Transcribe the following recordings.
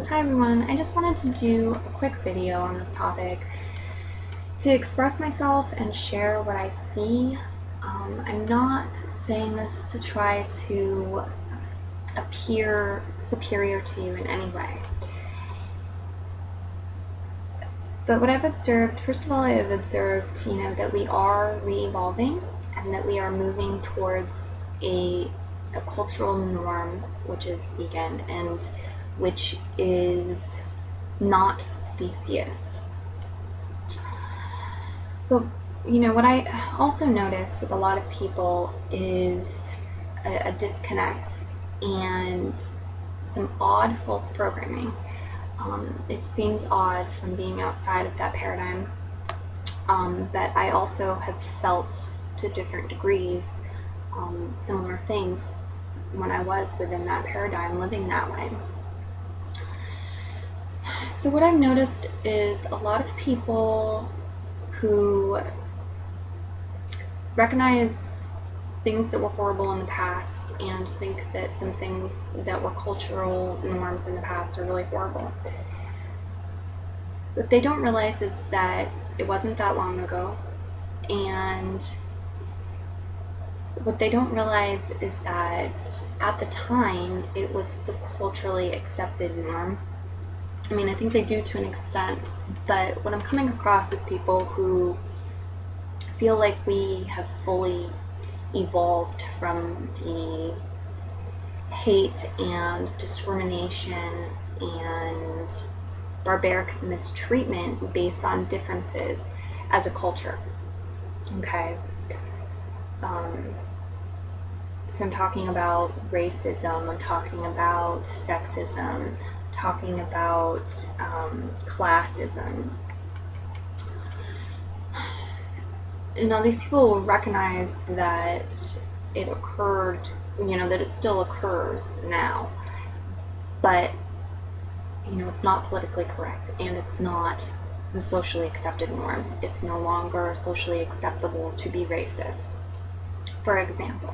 Hi everyone, I just wanted to do a quick video on this topic to express myself and share what I see. I'm not saying this to try to appear superior to you in any way. But what I've observed, first of all, I have observed, that we are re-evolving and that we are moving towards a cultural norm, which is vegan and which is not speciesist. But what I also notice with a lot of people is a disconnect and some odd false programming. It seems odd from being outside of that paradigm, but I also have felt to different degrees similar things when I was within that paradigm, living that way. So what I've noticed is a lot of people who recognize things that were horrible in the past and think that some things that were cultural norms in the past are really horrible. What they don't realize is that it wasn't that long ago, and what they don't realize is that at the time it was the culturally accepted norm. I mean, I think they do to an extent, but what I'm coming across is people who feel like we have fully evolved from the hate and discrimination and barbaric mistreatment based on differences as a culture. Okay. So I'm talking about racism, I'm talking about sexism, talking about classism. These people will recognize that it occurred, that it still occurs now, but, it's not politically correct and it's not the socially accepted norm. It's no longer socially acceptable to be racist, for example.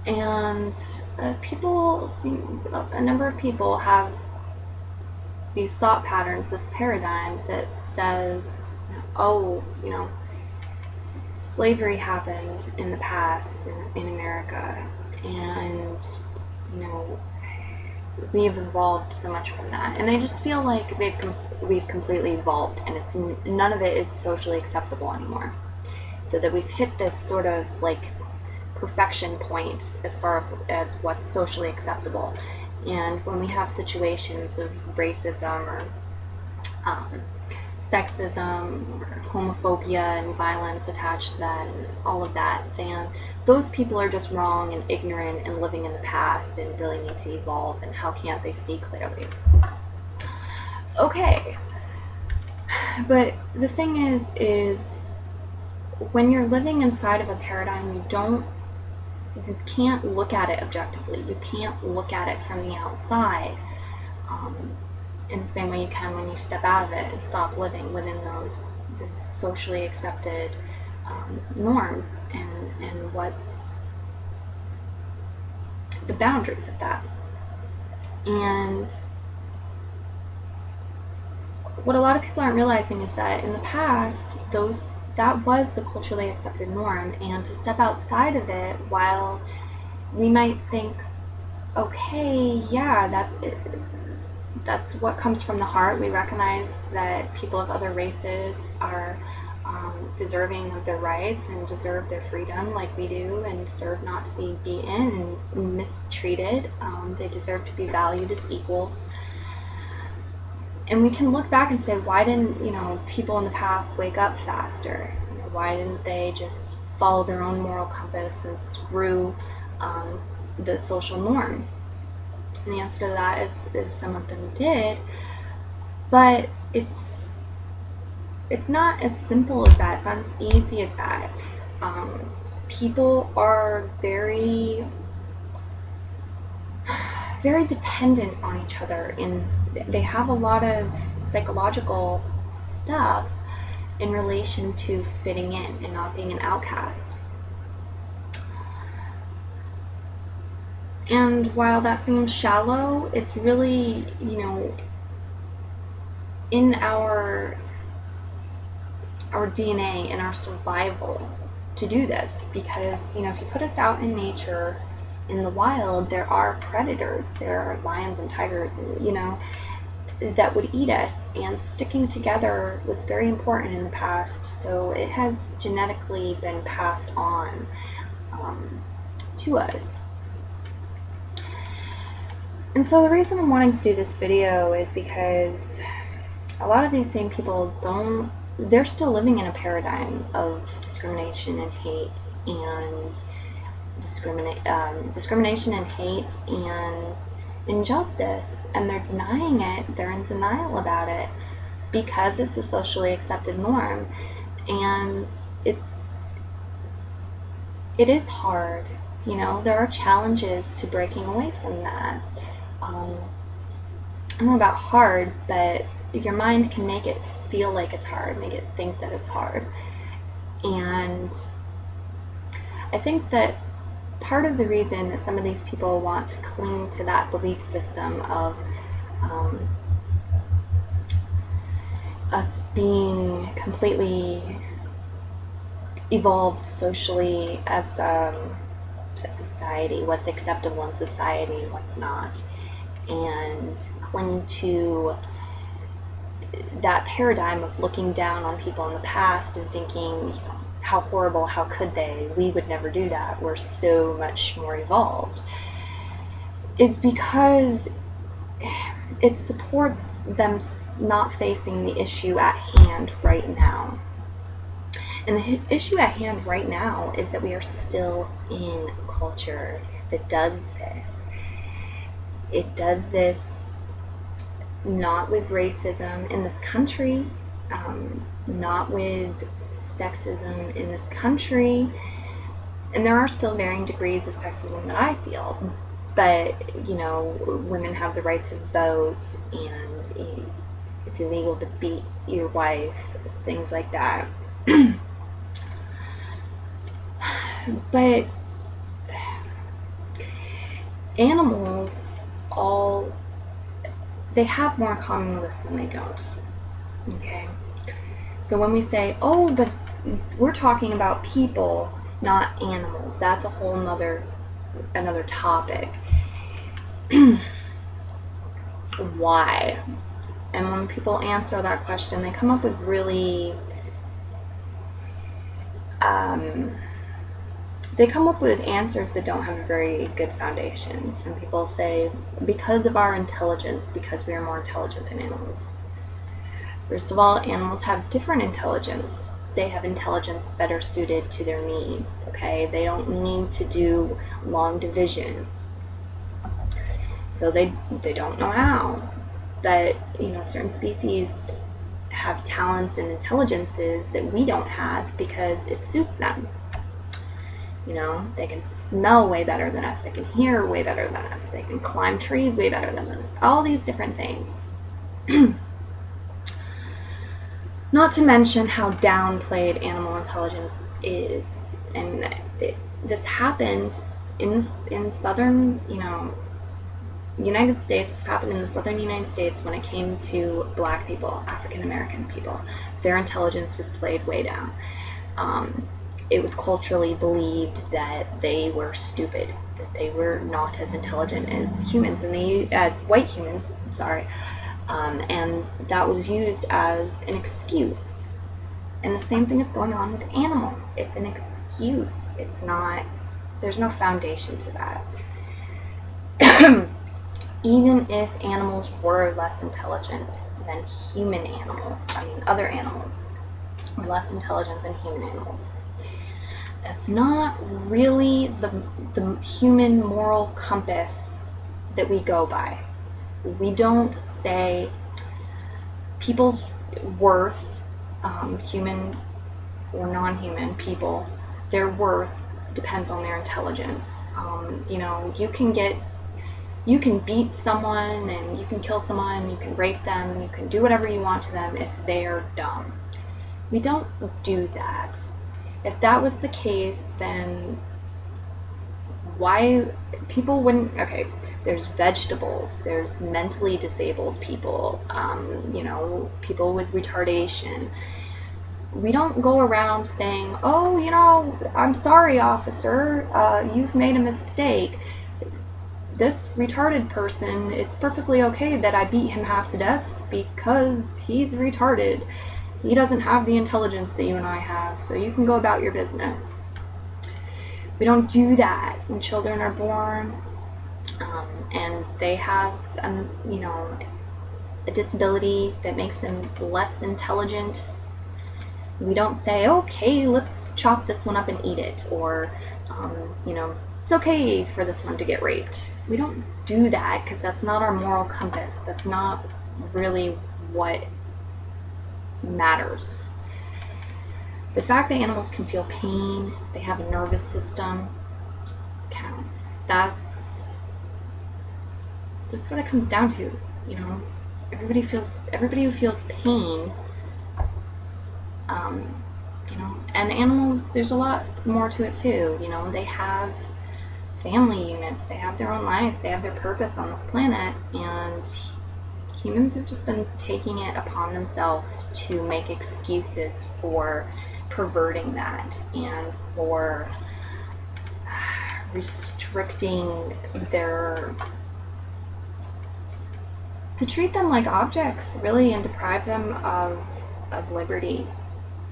And a number of people have these thought patterns, this paradigm that says, oh, slavery happened in the past in America, and we've evolved so much from that, and they just feel like we've completely evolved, and it's none of it is socially acceptable anymore. So that we've hit this sort of like perfection point as far as what's socially acceptable, and when we have situations of racism or sexism or homophobia and violence attached to that and all of that, then those people are just wrong and ignorant and living in the past and really need to evolve, and how can't they see clearly? Okay, but the thing is when you're living inside of a paradigm, you can't look at it objectively. You can't look at it from the outside in the same way you can when you step out of it and stop living within those socially accepted norms and what's the boundaries of that. And what a lot of people aren't realizing is that in the past, that was the culturally accepted norm, and to step outside of it, while we might think, okay, yeah, that's what comes from the heart. We recognize that people of other races are deserving of their rights and deserve their freedom like we do, and deserve not to be beaten and mistreated. They deserve to be valued as equals. And we can look back and say, why didn't people in the past wake up faster? Why didn't they just follow their own moral compass and screw the social norm? And the answer to that is some of them did, but it's not as simple as that. It's not as easy as that. People are very, very dependent on each other, and they have a lot of psychological stuff in relation to fitting in and not being an outcast. And while that seems shallow, it's really, in our DNA and our survival to do this, because if you put us out in nature, in the wild, there are predators, there are lions and tigers, and that would eat us, and sticking together was very important in the past, so it has genetically been passed on to us. And so the reason I'm wanting to do this video is because a lot of these same people they're still living in a paradigm of discrimination and hate, and discrimination and hate and injustice, and they're denying it. They're in denial about it because it's the socially accepted norm, and it is hard. There are challenges to breaking away from that. I don't know about hard, but your mind can make it feel like it's hard, make it think that it's hard. And I think that part of the reason that some of these people want to cling to that belief system of us being completely evolved socially as a society, what's acceptable in society, what's not, and cling to that paradigm of looking down on people in the past and thinking, how horrible, how could they? We would never do that. We're so much more evolved. Is because it supports them not facing the issue at hand right now. And the issue at hand right now is that we are still in a culture that does this. It does this not with racism in this country, not with sexism in this country, and there are still varying degrees of sexism that I feel, but women have the right to vote, and it's illegal to beat your wife, things like that. But animals they have more in common with us than they don't. Okay? So when we say, oh, but we're talking about people, not animals, that's a whole another topic. Why? And when people answer that question, they come up with really answers that don't have a very good foundation. Some people say, because of our intelligence, because we are more intelligent than animals. First of all, animals have different intelligence. They have intelligence better suited to their needs, okay? They don't need to do long division. So they don't know how. But, certain species have talents and intelligences that we don't have because it suits them. They can smell way better than us. They can hear way better than us. They can climb trees way better than us. All these different things. Not to mention how downplayed animal intelligence is. And this happened in southern, United States. This happened in the southern United States when it came to Black people, African American people. Their intelligence was played way down. It was culturally believed that they were stupid, that they were not as intelligent as humans, as white humans, and that was used as an excuse. And the same thing is going on with animals. It's an excuse. It's not, there's no foundation to that. Even if animals were less intelligent than human animals, other animals were less intelligent than human animals, that's not really the human moral compass that we go by. We don't say people's worth, human or non-human people, their worth depends on their intelligence. You can beat someone and you can kill someone, you can rape them, you can do whatever you want to them if they are dumb. We don't do that. If that was the case, then why people wouldn't, okay, there's vegetables, there's mentally disabled people, people with retardation. We don't go around saying, oh, I'm sorry, officer, you've made a mistake. This retarded person, it's perfectly okay that I beat him half to death because he's retarded. He doesn't have the intelligence that you and I have, so you can go about your business. We don't do that when children are born, and they have, a disability that makes them less intelligent. We don't say, okay, let's chop this one up and eat it, or, it's okay for this one to get raped. We don't do that because that's not our moral compass. That's not really what matters. The fact that animals can feel pain, they have a nervous system, counts. That's what it comes down to, Everybody who feels pain, and animals, there's a lot more to it too. They have family units, they have their own lives, they have their purpose on this planet, and humans have just been taking it upon themselves to make excuses for perverting that and for restricting to treat them like objects, really, and deprive them of liberty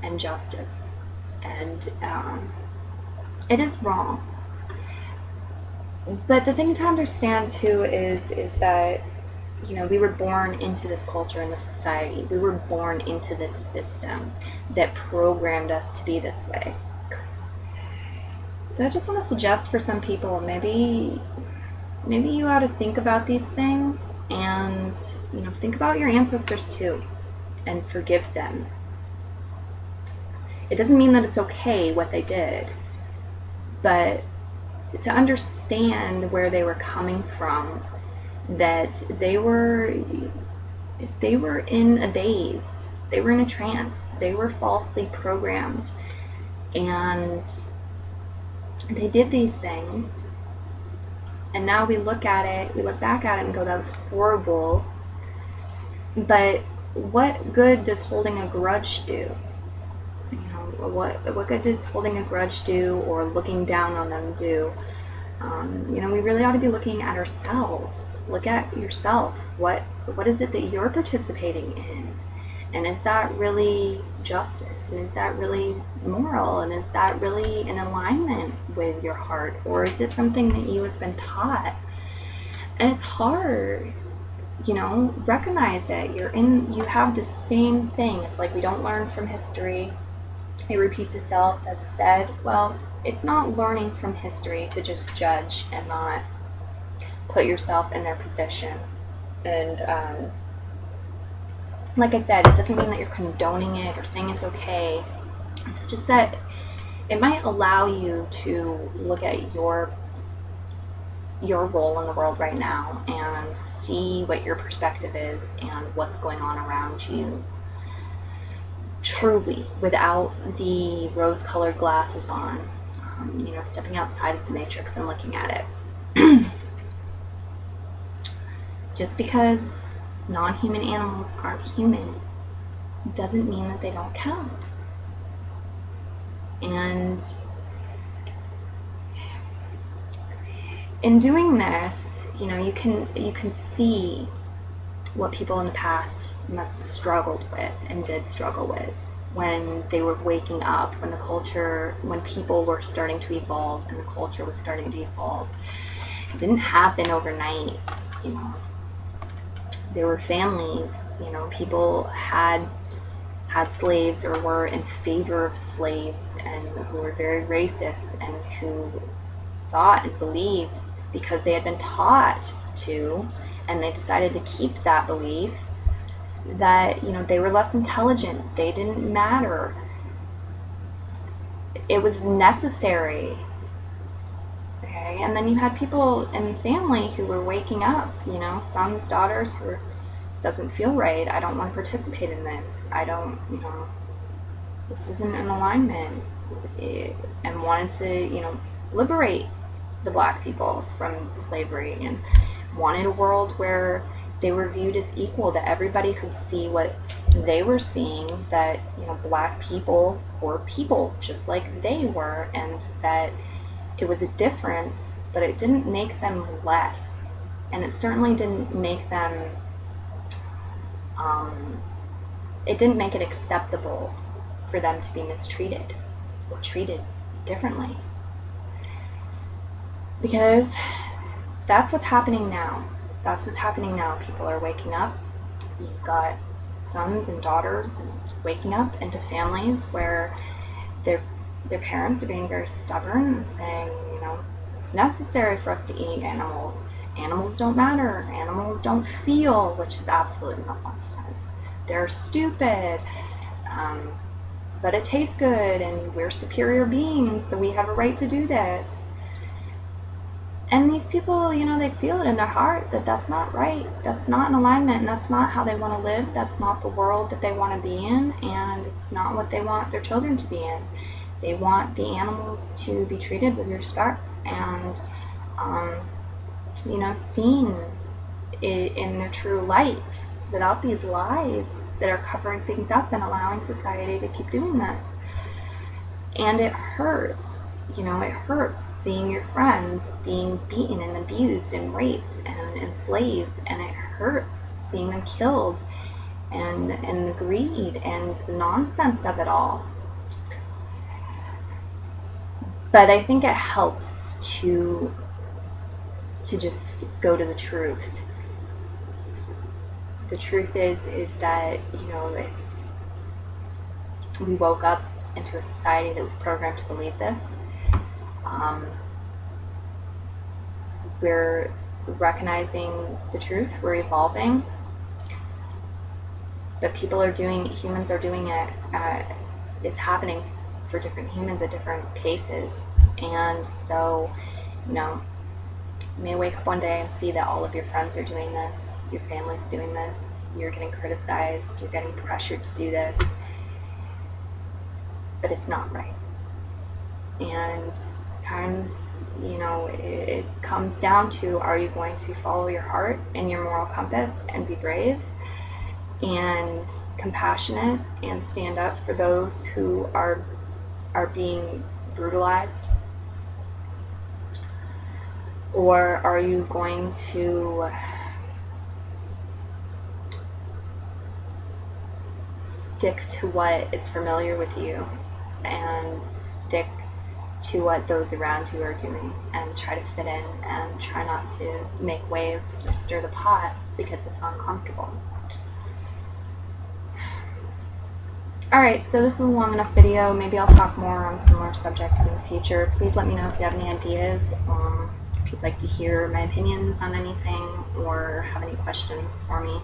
and justice. And it is wrong. But the thing to understand too is that we were born into this culture and this society. We were born into this system that programmed us to be this way. So I just want to suggest for some people, maybe you ought to think about these things and, think about your ancestors too and forgive them. It doesn't mean that it's okay what they did, but to understand where they were coming from, that they were in a daze, they were in a trance, they were falsely programmed, and they did these things, and now we look back at it and go, that was horrible. But what good does holding a grudge do? What good does holding a grudge do, or looking down on them do? We really ought to be looking at ourselves. Look at yourself. What is it that you're participating in? And is that really justice? And is that really moral? And is that really in alignment with your heart? Or is it something that you have been taught? And it's hard, recognize it. You have the same thing. It's like we don't learn from history. It repeats itself. That's said. Well, it's not learning from history to just judge and not put yourself in their position. And like I said, it doesn't mean that you're condoning it or saying it's okay. It's just that it might allow you to look at your role in the world right now and see what your perspective is and what's going on around you. Truly, without the rose-colored glasses on, stepping outside of the matrix and looking at it. Just because non-human animals aren't human doesn't mean that they don't count. And in doing this, you can see what people in the past must have struggled with and did struggle with when they were waking up, when people were starting to evolve and the culture was starting to evolve. It didn't happen overnight, There were families, people had slaves or were in favor of slaves and who were very racist and who thought and believed because they had been taught to, and they decided to keep that belief, that they were less intelligent, they didn't matter. It was necessary. Okay, and then you had people in the family who were waking up, sons, daughters, who were, this doesn't feel right, I don't want to participate in this, I don't, this isn't in alignment, and wanted to, liberate the black people from slavery and wanted a world where they were viewed as equal, that everybody could see what they were seeing, that, you know, black people were people just like they were, and that it was a difference, but it didn't make them less. And it certainly didn't make them, it didn't make it acceptable for them to be mistreated or treated differently. Because that's what's happening now. That's what's happening now. People are waking up. You've got sons and daughters and waking up into families where their parents are being very stubborn and saying, you know, it's necessary for us to eat animals. Animals don't matter. Animals don't feel, which is absolute nonsense. They're stupid. But it tastes good, and we're superior beings, so we have a right to do this. And these people, you know, they feel it in their heart that that's not right. That's not in alignment, and that's not how they want to live. That's not the world that they want to be in, and it's not what they want their children to be in. They want the animals to be treated with respect and, you know, seen in their true light, without these lies that are covering things up and allowing society to keep doing this. And it hurts. You know, it hurts seeing your friends being beaten and abused and raped and enslaved, and it hurts seeing them killed, and the greed and the nonsense of it all. But I think it helps to just go to the truth. The truth is that, you know, we woke up into a society that was programmed to believe this. We're recognizing the truth, we're evolving, but humans are doing it, it's happening for different humans at different paces. And so, you know, you may wake up one day and see that all of your friends are doing this, your family's doing this, you're getting criticized, you're getting pressured to do this, but it's not right. And sometimes, you know, it comes down to, are you going to follow your heart and your moral compass and be brave and compassionate and stand up for those who are being brutalized? Or are you going to stick to what is familiar with you and stick to what those around you are doing and try to fit in and try not to make waves or stir the pot because it's uncomfortable? Alright, so this is a long enough video. Maybe I'll talk more on similar subjects in the future. Please let me know if you have any ideas, if you'd like to hear my opinions on anything or have any questions for me.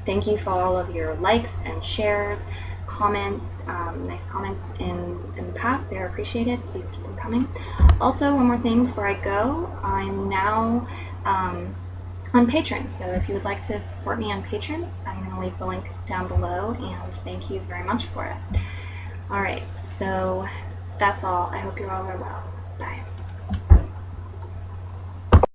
Thank you for all of your likes and shares, comments, nice comments in the past. They're appreciated. Please keep them coming. Also, one more thing before I go, I'm now on Patreon. So if you would like to support me on Patreon, I'm going to leave the link down below, and thank you very much for it. Alright, so that's all. I hope you all are well. Bye.